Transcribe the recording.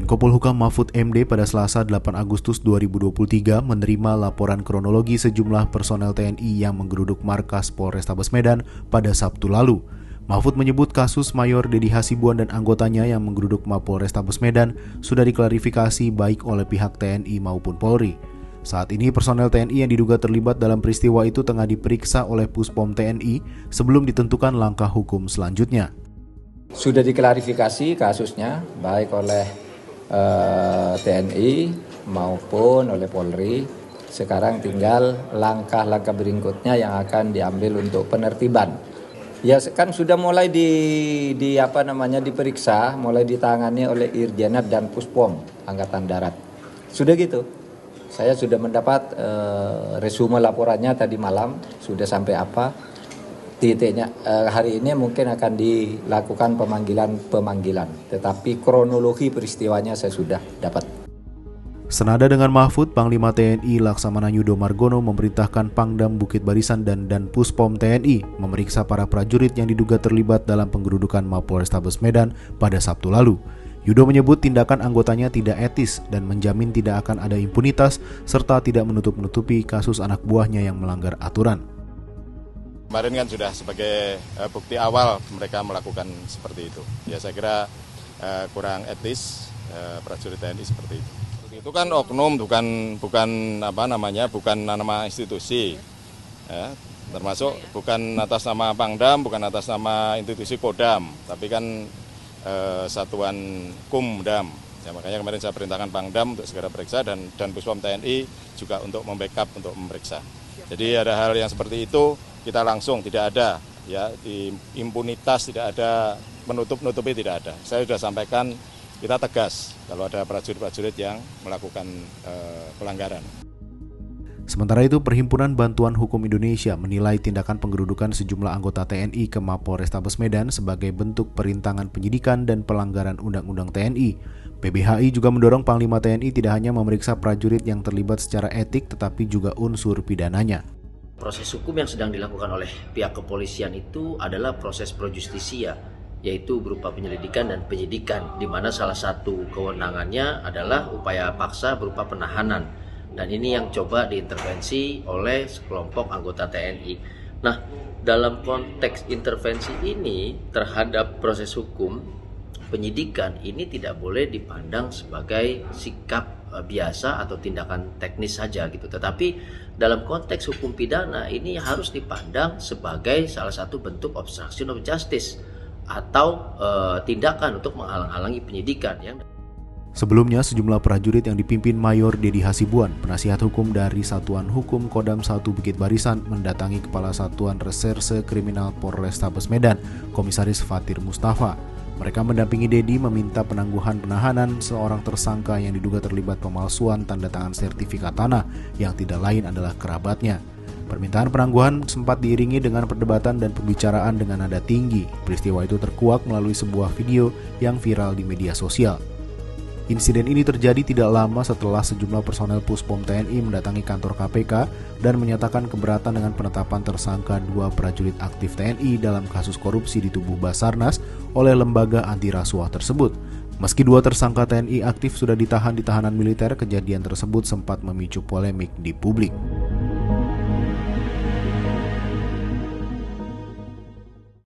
Menko Polhukam Mahfud MD pada Selasa 8 Agustus 2023 menerima laporan kronologi sejumlah personel TNI yang menggeruduk markas Polrestabes Medan pada Sabtu lalu. Mahfud menyebut kasus Mayor Dedi Hasibuan dan anggotanya yang menggeruduk Mapolrestabes Medan sudah diklarifikasi baik oleh pihak TNI maupun Polri. Saat ini personel TNI yang diduga terlibat dalam peristiwa itu tengah diperiksa oleh Puspom TNI sebelum ditentukan langkah hukum selanjutnya. Sudah diklarifikasi kasusnya baik oleh TNI maupun oleh Polri. Sekarang tinggal langkah-langkah berikutnya yang akan diambil untuk penertiban. Ya kan sudah mulai diperiksa, mulai ditangani oleh Irjenat dan Puspom Angkatan Darat. Sudah gitu. Saya sudah mendapat resume laporannya tadi malam, sudah sampai apa titiknya. Hari ini mungkin akan dilakukan pemanggilan, tetapi kronologi peristiwanya saya sudah dapat. Senada dengan Mahfud, Panglima TNI Laksamana Yudo Margono memerintahkan Pangdam Bukit Barisan dan Puspom TNI memeriksa para prajurit yang diduga terlibat dalam penggerudukan Mapolrestabes Medan pada Sabtu lalu. Yudo menyebut tindakan anggotanya tidak etis dan menjamin tidak akan ada impunitas serta tidak menutup-nutupi kasus anak buahnya yang melanggar aturan. Kemarin kan sudah sebagai bukti awal mereka melakukan seperti itu. Ya saya kira kurang etis prajurit TNI seperti itu. Itu kan oknum, bukan nama institusi, ya, termasuk bukan atas nama Pangdam, bukan atas nama institusi Kodam, tapi kan Satuan Kumdam. Ya, makanya kemarin saya perintahkan Pangdam untuk segera periksa dan Puspom TNI juga untuk membackup untuk memeriksa. Jadi ada hal yang seperti itu kita langsung tidak ada, ya di impunitas tidak ada, menutup-nutupi tidak ada. Saya sudah sampaikan. Kita tegas kalau ada prajurit-prajurit yang melakukan pelanggaran. Sementara itu, Perhimpunan Bantuan Hukum Indonesia menilai tindakan penggerudukan sejumlah anggota TNI ke Mapolrestabes Medan sebagai bentuk perintangan penyidikan dan pelanggaran Undang-Undang TNI. PBHI juga mendorong Panglima TNI tidak hanya memeriksa prajurit yang terlibat secara etik tetapi juga unsur pidananya. Proses hukum yang sedang dilakukan oleh pihak kepolisian itu adalah proses pro justisia, yaitu berupa penyelidikan dan penyidikan, di mana salah satu kewenangannya adalah upaya paksa berupa penahanan. Dan ini yang coba diintervensi oleh sekelompok anggota TNI. Nah, dalam konteks intervensi ini terhadap proses hukum, penyidikan ini tidak boleh dipandang sebagai sikap biasa atau tindakan teknis saja gitu. Tetapi dalam konteks hukum pidana ini harus dipandang sebagai salah satu bentuk obstruction of justice atau tindakan untuk menghalang-halangi penyidikan. Sebelumnya, sejumlah prajurit yang dipimpin Mayor Dedi Hasibuan, penasihat hukum dari Satuan Hukum Kodam 1 Bukit Barisan, mendatangi Kepala Satuan Reserse Kriminal Polrestabes Medan, Komisaris Fatir Mustafa. Mereka mendampingi Dedi meminta penangguhan penahanan seorang tersangka yang diduga terlibat pemalsuan tanda tangan sertifikat tanah yang tidak lain adalah kerabatnya. Permintaan penangguhan sempat diiringi dengan perdebatan dan pembicaraan dengan nada tinggi. Peristiwa itu terkuak melalui sebuah video yang viral di media sosial. Insiden ini terjadi tidak lama setelah sejumlah personel Puspom TNI mendatangi kantor KPK dan menyatakan keberatan dengan penetapan tersangka 2 prajurit aktif TNI dalam kasus korupsi di tubuh Basarnas oleh lembaga anti rasuah tersebut. Meski 2 tersangka TNI aktif sudah ditahan di tahanan militer, kejadian tersebut sempat memicu polemik di publik.